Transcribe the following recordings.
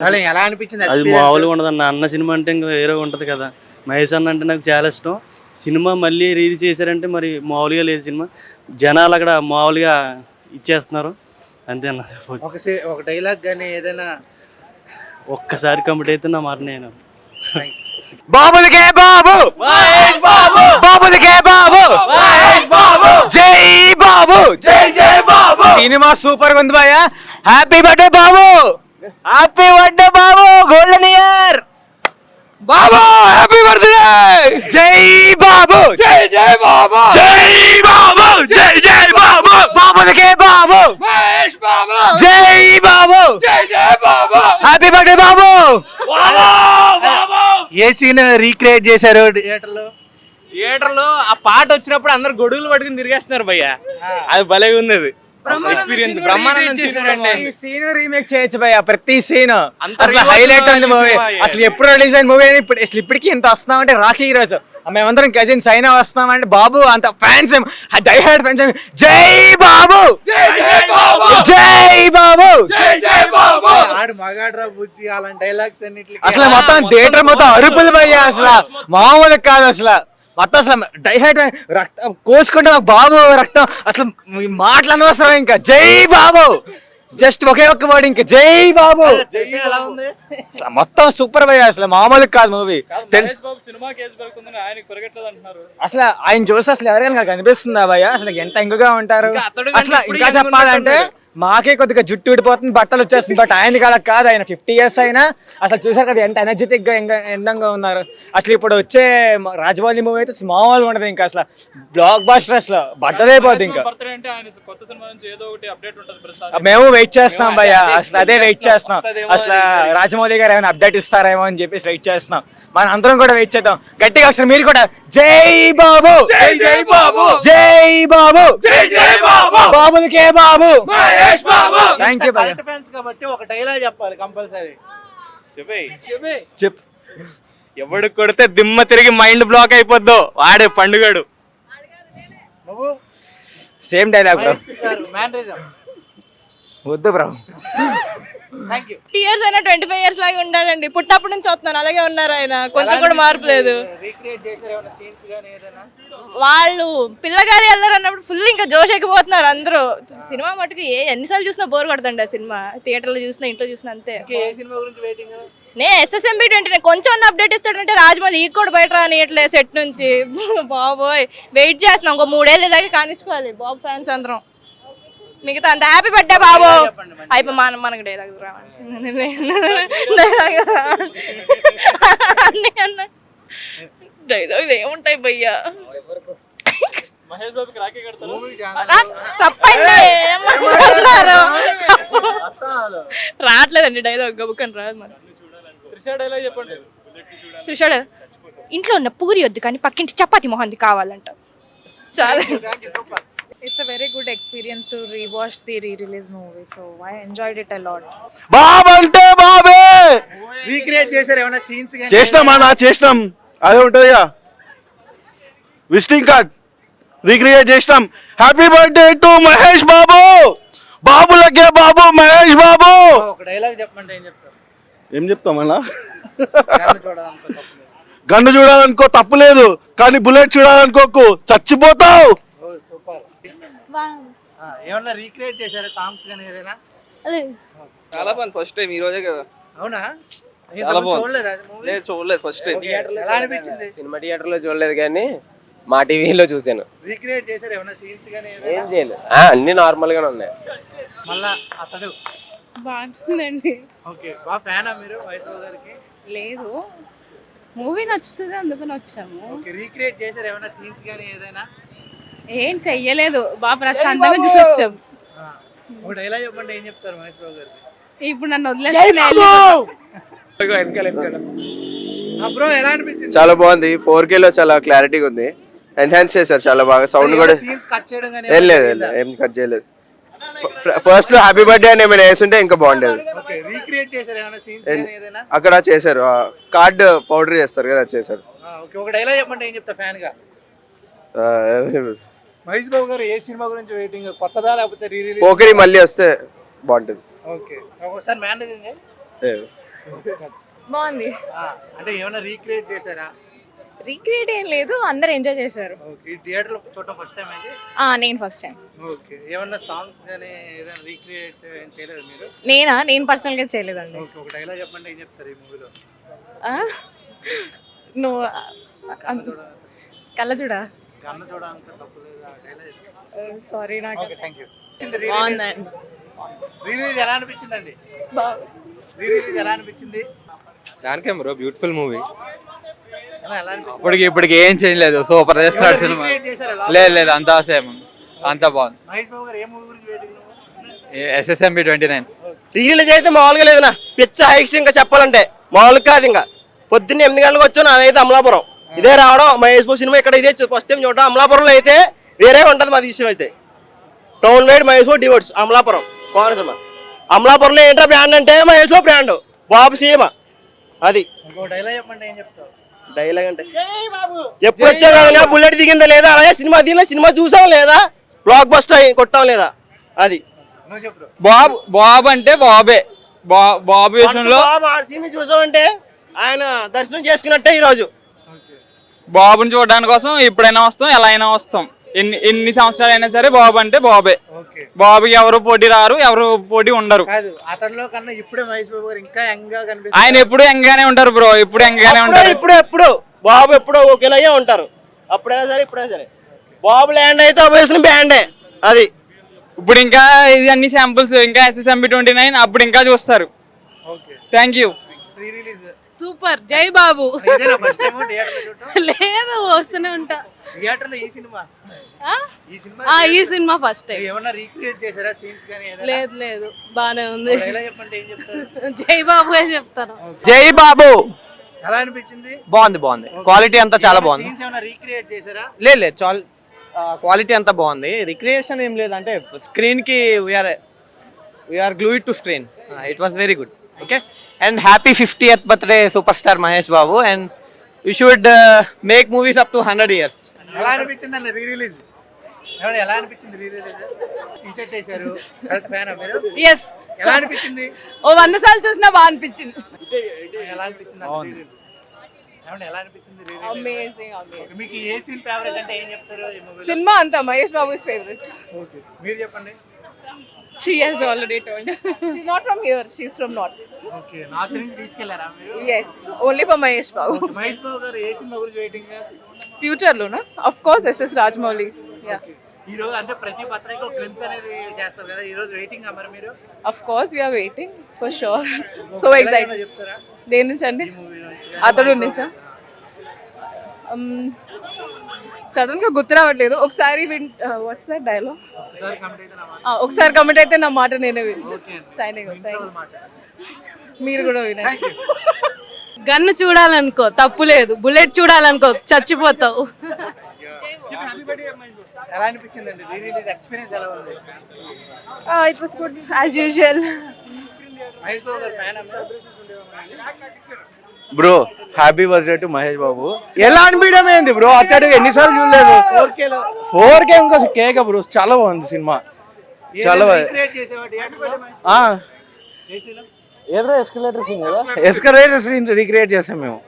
ఎలా అనిపించింది అది మామూలుగా ఉండదు అన్న సినిమా అంటే ఇంకా వేరే ఉంటుంది కదా. మహేష్ అన్న అంటే నాకు చాలా ఇష్టం. సినిమా మళ్ళీ రిలీజ్ చేశారంటే మరి మామూలుగా లేదు సినిమా. జనాలు అక్కడ మామూలుగా ఇచ్చేస్తున్నారు అంతే అన్న. ఒక డైలాగ్ కానీ ఏదైనా ఒక్కసారి కంప్లీట్ అయితే నా మాట నేను బాబులకే బాబు మహేష్ బాబు, బాబులకే బాబు మహేష్ బాబు, జై బాబు, జై జై బాబు. సినిమా సూపర్ గా ఉంది భయ్య. హ్యాపీ బర్త్డే బాబు, హ్యాపీ బర్త్డే బాబు, గోల్డెన్ ఇయర్ బాబు, హ్యాపీ బర్త్డే. జై బాబు, జై జై బాబు, జై బాబు, జై జై బాబు, బాబులకే బాబు మహేష్ బాబు, జై బాబు, జై జై బాబు, హ్యాపీ బర్త్డే బాబు. ఏ సీన్ రీక్రియేట్ చేశారు థియేటర్ లో ఆ పాట వచ్చినప్పుడు అందరు గొడుగులు పట్టుకుని తిరిగేస్తున్నారు భయ్య. అది భలే ఉంది. అది ఎక్స్పీరియన్స్ బ్రహ్మానందం సీన్ రీమేక్ చేయొచ్చు భయ్య. ప్రతి సీన్ అసలు హైలైట్ ఉంది మూవీ. అసలు ఎప్పుడు రిలీజ్ అయిన మూవీ అని అసలు ఇప్పటికి ఇంత వస్తున్నాం అంటే రాఖీ ఈ రోజు మేమందరం కజిన్స్ అయినా వస్తున్నాం అంటే బాబు అంత ఫ్యాన్స్ డై హార్డ్ ఫ్యాన్స్. జై బాబు, జై బాబు, జై బాబు, జై జై బాబు. డైలాగ్స్ అసలు మొత్తం థియేటర్ మొత్తం అరుపులు భయ్య. అసలు మామూలు కాదు. అసలు మొత్తం అసలు డైహైడ్ రక్తం కోసుకుంటే బాబు రక్తం. అసలు మాటలు అనవసరం. ఇంకా జై బాబు, జస్ట్ ఒకే ఒక్క వర్డ్ ఇంకా జై బాబు. మొత్తం సూపర్ భయ్య. అసలు మామూలు కాదు మూవీ. అసలు ఆయన చూస్తే అసలు ఎవరికైనా కనిపిస్తుందా భయ్య? అసలు ఎంత ఎంగుగా ఉంటారు. అసలు ఇంకా చెప్పాలంటే మాకే కొద్దిగా జుట్టు విడిపోతుంది, బట్టలు వచ్చేస్తుంది. బట్ ఆయన కాదు కాదు, ఆయన 50 years అయినా అసలు చూసారు కదా ఎంత ఎనర్జెటిక్ గా ఎందంగా ఉన్నారు. అసలు ఇప్పుడు వచ్చే రాజమౌళి మూవీ అయితే మామూలుగా ఉండదు. ఇంకా అసలు బ్లాక్ బాస్టర్ అసలు బట్టలైపోద్ది. ఇంకా మేము వెయిట్ చేస్తున్నాం భయ్య. అసలు అదే వెయిట్ చేస్తున్నాం. అసలు రాజమౌళి గారు ఏమైనా అప్డేట్ ఇస్తారేమో అని చెప్పేసి వెయిట్ చేస్తున్నాం. మనం అందరం కూడా వెయిట్ చేద్దాం గట్టిగా. అసలు మీరు కూడా జై బాబు, జై జై బాబు, జై బాబు, జై జై బాబు, బాబులకే బాబు మహేష్ బాబు. థ్యాంక్ యూ భయ్య. కాబట్టి ఒక డైలాగ్ చెప్పాలి కంపల్సరీ. చెప్పు. ఎవడు కొడితే దిమ్మ తిరిగి మైండ్ బ్లాక్ అయిపోద్దో వాడే పండుగడు. Same dialogue bro. వద్దు బ్రో. ఇయర్స్ అయినా 25 years లాగా ఉండాడండి. పుట్టినప్పటి నుంచి చూస్తున్నాను అలాగే ఉన్నారు ఆయన. కొంచెం కూడా మార్పు లేదు. వాళ్ళు పిల్లగారి వెళ్ళారు అన్నప్పుడు ఫుల్ ఇంకా జోష్ ఎక్కిపోతున్నారు అందరూ. సినిమా మటుకు ఎన్నిసార్లు చూసినా బోర్ కొడుతుండే సినిమా. థియేటర్లో చూసినా ఇంట్లో చూసినా అంతే. నేను SSMB 20 కొంచెం అప్డేట్ ఇస్తాడంటే రాజమౌళి ఈ కూడా బయట రానియట్లే సెట్ నుంచి. బాబోయ్ వెయిట్ చేస్తున్నాం. ఇంకో 3 ఏళ్ళ దాకా కానిచ్చుకోవాలి బాబు ఫ్యాన్స్ అందరం. మిగతా అంత హ్యాపీ బర్త్డే బాబు అయిపో. మనకు డైలాగ్ డైలాగ్ ఏముంటాయి భయ్యా? తప్పండి రావట్లేదండి డైలాగ్. గబుక్కని రాదు. మన త్రిష ఇంట్లో ఉన్న పూరి వద్దు కానీ పక్కింటి చపాతి మొహంది కావాలంట. చాలా. It's a very good experience to rewatch the re-release movie, so I enjoyed it a lot. బాబు అంటే బాబే. రీక్రియేట్ చేశారు ఏమైనా సీన్స్ గాని? చేసినాం అదే ఉంటుందిగా. విజిటింగ్ కార్డ్ రీక్రియేట్ చేసినాం. హ్యాపీ బర్త్డే టు మహేష్ బాబు, బాబులకే బాబు మహేష్ బాబు. ఒక డైలాగ్ చెప్పమంటే ఏం చెప్తారు? ఏం చెప్తామన్నా? గన్ను చూడాలనుకో తప్పు లేదు, కానీ బుల్లెట్ చూడాలనుకోకు చచ్చిపోతావు. ఏమన్నా రీక్రియేట్ చేశారా సాంగ్స్ గాని ఏదైనా? చాలా బాగుంది. ఫస్ట్ టైం ఈ రోజే కదా. అవునా? చూడలేదు ఫస్ట్ టైం. ఎలా అనిపించింది? సినిమా థియేటర్ లో చూడలేదు కానీ మా టీవీలో చూసాను. రీక్రియేట్ చేశారు ఏమైనా సీన్స్ గాని? ఏం చేయలేదు, అన్ని నార్మల్ గానే ఉన్నాయి. మళ్ళా అతడు బాగుందండి. ఓకే. బాగా ఫ్యానా మీరు వైష్ణవ్ గారికి? లేదు, మూవీ నచ్చుతుంది అందుకని వచ్చాము. ఓకే. రీక్రియేట్ చేశారు ఏమైనా సీన్స్ గాని ఏదైనా? ఏం చెయ్యలేదు, బాగా ప్రశాంతంగా చూసి వచ్చాం. ఒక డైలాగ్ చెప్పండి ఏం చెప్తారు వైష్ణవ్ గారికి? ఇప్పుడు నన్ను వదిలేస్తే బ్రో ఎలా అనిపించింది? చాలా బాగుంది. 4K లో చాలా క్లారిటీగా ఉంది. ఎన్హాన్స్ చేశారు చాలా బాగా. సౌండ్ కూడా ఏం లేదు, ఏం కట్ చేయలేదు. ఫస్ట్ లో హ్యాపీ బర్త్డే అని ఏమైనా వేస్తుంటే ఇంకా బాగుండేది. అక్కడ చేశారు. కార్డ్ పౌడర్ చేస్తారు కదా, చేశారు. ఒక డైలాగ్ చెప్పండి ఏం చెప్తా ఫ్యాన్ గా? మహేష్ బాబు గారు ఏ సినిమా గురించి వెయిటింగ్? కొత్తదా లేకపోతే రీ రిలీజ్? పోకిరి మళ్ళీ వస్తే బాగుంటుంది. ఓకే. ఒకసారి మేనేజింగ్ బాగుంది. అంటే ఏమైనా రీక్రియేట్ చేశారా? రీక్రియేట్ ఏం లేదు, అందరు ఎంజాయ్ చేశారు. ఓకే, ఈ థియేటర్లో చూడటం ఫస్ట్ టైం అయితే. నేను ఫస్ట్ టైం. ఓకే, ఏమన్నా సాంగ్స్ కానీ ఏదైనా రీక్రియేట్ ఏం చేయలేదు మీరు? నేను పర్సనల్గా చేయలేదండి. ఓకే, ఒక డైలాగ్ చెప్పండి, ఏం చెప్తారు ఈ మూవీలో? నువ్వు కళ్ళ చూడా. కన్ను చూడడానికి తప్పలేదు డైలాగ్. సారీ నాకు. Okay, thank you. బాగుందండి. రిలీజ్ ఎలా అనిపించిందండి? రిలీజ్ ఎలా అనిపించింది? దానికే బ్రో బ్యూటిఫుల్ మూవీ. ఎలా అనిపించింది? ఇప్పటికి ఏం చేయలేదు, సూపర్ చేస్తాడు సినిమా. Recreate చేశారా? లేదు అంతా సేమ్, అంతా బాగుంది. మహేష్ బాబు గారు ఏ మూవీ గురించి వెయిటింగ్? SSMB 29. రిలీజ్ అయితే మామూలుగా లేదన్నా, పిచ్చ హైక్స్ ఇంకా చెప్పాలంటే మామూలుగా కాదు. ఇంకా పొద్దున్న 8 గంటలకు వచ్చాను, అదైతే అమలాపురం. ఇదే రావడం మహేష్ బాబు సినిమా ఇక్కడ ఇదే ఫస్ట్ టైం చూడడం. అమలాపురంలో అయితే వేరే ఉంటుంది మా విషయం అయితే. Town wide Mahesh Babu divorce Amalapuram Konaseema. అమలాపురంలో ఏంటో బ్రాండ్ అంటే మహేష్ బాబు బ్రాండ్, బాబు సీమ అది. ఇంకో డైలాగ్ చెప్పండి, ఏం చెప్తావు? డైలాగ్ అంటే ఎప్పుడు వచ్చా కదా, బుల్లెట్ దిగిందా లేదా, అలాగే సినిమా దీనిలో సినిమా చూసాం లేదా, బ్లాక్ బస్టర్ కొట్టాం లేదా, అది. నువ్వు చెప్పు. బాబు అంటే బాబే. బాబు విషయంలో సినిమా చూసామంటే ఆయన దర్శనం చేసుకున్నట్టే ఈరోజు. బాబుని చూడడానికి కోసం ఎప్పుడైనా వస్తాం, ఎలా అయినా వస్తాం. ఎన్ని సంవత్సరాలు అయినా సరే బాబు అంటే బాబే. ఓకే, బాబుకి ఎవరు పోటీ రారు, ఎవరు పోటీ ఉండరు. కాదు, అతనిలో కన్నా ఇప్పుడే మహేష్ బాబు గారు ఇంకా యంగ్ గా ఆయన కనిపిస్తారు. ఎప్పుడు యంగానే ఉంటారు బ్రో, ఎప్పుడు యంగానే ఉంటారు. ఇప్పుడు బాబు ఎప్పుడు ఒకేలాగే ఉంటారు, అప్పుడైనా సరే ఇప్పుడైనా సరే. బాబు ల్యాండ్ అయితే ఆబ్వియస్లీ బ్యాండే అది. ఇప్పుడు ఇంకా ఇది అన్ని శాంపుల్స్, ఇంకా SSMB 29 అప్పుడు ఇంకా చూస్తారు. Okay, thank you. Pre release super, జై బాబు. ఇదేనా ఫస్ట్ టైం థియేటర్లో చూడటం? లేదు, వస్తూనే ఉంటా. థియేటర్లో ఈ సినిమా ఈ సినిమా ఫస్ట్ టైం. ఏమన్నా రీక్రియేట్ చేశారా సీన్స్ కానీ ఏదైనా? లేదు బానే ఉంది. డైలాగ్ చెప్పండి, ఏం చెప్తారు? జై బాబు అని చెప్తాను. జై బాబు. ఎలా అనిపించింది? బాగుంది. క్వాలిటీ అంతా చాలా బాగుంది. సీన్స్ ఏమన్నా రీక్రియేట్ చేశారా? లేదు చాలా క్వాలిటీ అంతా బాగుంది. రిక్రియేషన్ ఏం లేదు, అంటే స్క్రీన్ కి we are glued to screen. It was very good. Okay, and happy 50th birthday super star Mahesh Babu, and you should make movies up to 100 years. ఎలా అనిపించింది అన్న రీ రిలీజ్? ఎలా అనిపించింది రీ రిలీజ్? టీ-షర్ట్ వేశారు, కరెక్ట్ ఫ్యాన్ మీరు? Yes. ఎలా అనిపించింది? 100 సార్లు చూసినా బాగా అనిపించింది. ఎలా అనిపించింది అన్న రీ రిలీజ్? ఎలా అనిపించింది రీ రిలీజ్? అమేజింగ్. మీకు ఏ సీన్ ఫేవరెట్ అంటే ఏం చెప్తారు ఈ మూవీలో? సినిమా అంతా Mahesh Babu is favourite. Okay, మీరు చెప్పండి. She has already told. She's not from here. She's from north. Okay, north నుంచి తీసుకెళ్లారా మీరు? Yes, only for Mahesh Babu. Okay, Mahesh Babu గారు ఏ సినిమా గురించి waiting? Future lo na? Of course, SS Rajmouli. Yeah. ఈ రోజు అంటే ప్రతి పత్రిక ఒక గ్లింప్స్ అనేది చేస్తారు కదా, ఈ రోజు వెయిటింగ్ మరి మీరు? Of course, we are waiting for sure. So excited. చెప్తారా దేని నుంచి అండి? మూవీ నుంచి? అతడు నుంచా? సడన్ గా గుర్తు రావట్లేదు. ఒకసారి వాట్స్ దట్ డైలాగ్? ఒకసారి కమిట్ అయితే నా మాట. ఒకసారి కమిట్ అయితే నా మాట నేనే విని ఓకే అండి. సైనింగ్. మాట. మీరు కూడా వినండి. Thank you. గన్ను చూడాలనుకో తప్పు లేదు, బుల్లెట్ చూడాలనుకో చచ్చిపోతావు. ఎలా అనిపించిందండి రీ రిలీజ్ ఎక్స్పీరియన్స్? ఎలా ఉంది? It was good as usual. Mahesh Babu గారు ఫ్యాన్ అమ్మా? Bro happy birthday to Mahesh Babu. ఎలా అనిపించడం ఏంది బ్రో, అతడు ఎన్నిసార్లు చూడలేదు. 4K లో 4K ఇంకా కేక బ్రో, చాలా బాగుంది సినిమా. చాలా రీక్రియేట్ చేసేవా థియేటర్లో? ఏసీలో ఏదో ఎస్కలేటర్ సీన్స్ రీక్రియేట్ చేసాం మేము,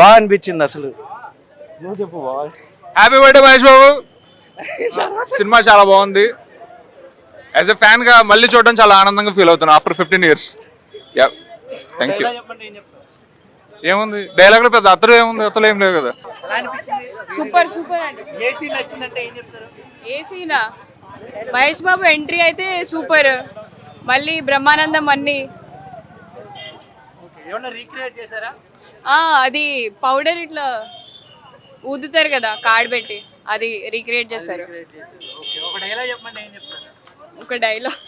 బాగా అనిపించింది అసలు. నువ్వు చెప్పు బాగా. Happy birthday Mahesh Babu. Cinema చాలా బాగుంది. యాజ్ ఎ ఫ్యాన్ గా మళ్ళీ చూడడం చాలా ఆనందంగా ఫీల్ అవుతున్నాను after 15 years. Yeah, thank you. Dialogue చెప్పండి, ఏం చెప్తారు? ఏముంది డైలాగ్ లో పెద్ద అత్తలు ఏముంది, అత్తలు ఏం లేవు కదా. ఎలా అనిపించింది? సూపర్ అండి. ఏ సీన్ నచ్చిందంటే ఏం చెప్తారు? ఏ సీనా? మహేష్ బాబు ఎంట్రీ అయితే సూపర్, మళ్ళీ బ్రహ్మానందం అన్ని. ఓకే, ఏమన్నా రీక్రియేట్ చేశారా? అది పౌడర్ ఇట్లా ఊదుతారు కదా కార్డ్ పెట్టి, అది రీక్రియేట్ చేస్తారు. ఓకే, ఒక డైలాగ్ చెప్పండి, ఏం చెప్తారు? ఒక డైలాగ్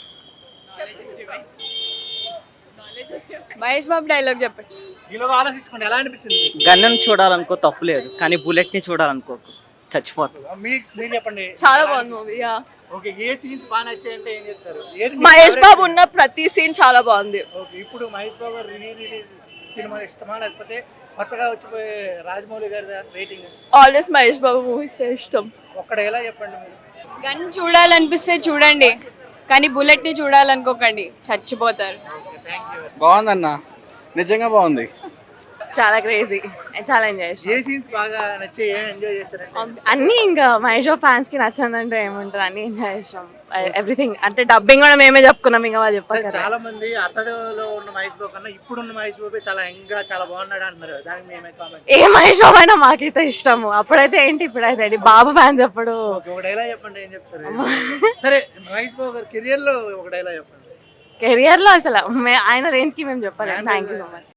మహేష్ బాబు డైలాగ్ చెప్పండి. ఈలోగా ఆలోచించుకోండి, ఎలా అనిపించింది? గన్నుని చూడాలనుకో తప్పు లేదు, కానీ బుల్లెట్ని చూడాలనుకో చచ్చిపోతుంది. మీరు చెప్పండి. చాలా బాగుంది మూవీ. యా. ఓకే, ఏ సీన్స్ బాగా నచ్చాయంటే ఏం చెప్తారు? మహేష్ బాబు ఉన్న ప్రతి సీన్ చాలా బాగుంది. ఓకే, ఇప్పుడు మహేష్ బాబు గారు రిలీజ్ సినిమా ఇష్టమా, లేకపోతే కొత్తగా వచ్చిపోయే రాజమౌళి గారి rating? Always Mahesh Babu movies ఇష్టం. ఒక్కడ ఎలా చెప్పండి మీరు? గన్ చూడాలనిపిస్తే చూడండి, కానీ బుల్లెట్ని చూడాలనుకోకండి, చచ్చిపోతారు. బాగుందన్న, నిజంగా బాగుంది. చాలా క్రేజీ, చాలా ఎంజాయ్ ఏ సీన్స్ బాగా నచ్చి ఏం ఎంజాయ్ చేశారంటే? అన్ని ఇంకా మహేష్ బాబు ఫ్యాన్స్ కి నచ్చదంటే ఏముంటుంది, అన్ని ఎంజాయ్ చేసాం. ఎవ్రీథింగ్ అంటే డబ్బింగ్ కూడా మేమే చెప్పుకున్నాం, ఇంకా వాళ్ళు చెప్పారు. చాలా మంది అతడులో ఉన్న మహేష్ బాబు కన్నా ఇప్పుడున్న మహేష్ బాబు చాలా యంగ్ గా చాలా బాగున్నాడు అంటున్నారు. దానికి మేమే కామెంట్. ఏ మహేష్ బాబు అయినా మాకైతే ఇష్టము. అప్పుడైతే ఏంటి, ఇప్పుడైతే ఏంటి, బాబు ఫ్యాన్స్ ఎప్పుడు. ఒక డైలాగ్ చెప్పండి, ఏం చెప్తారు? సరే, మహేష్ బాబు గారి కెరియర్ లో ఒక డైలాగ్ చెప్పండి. కెరియర్ లో అసలు ఆయన రేంజ్ కి మేము చెప్పలేము. Thank you so much.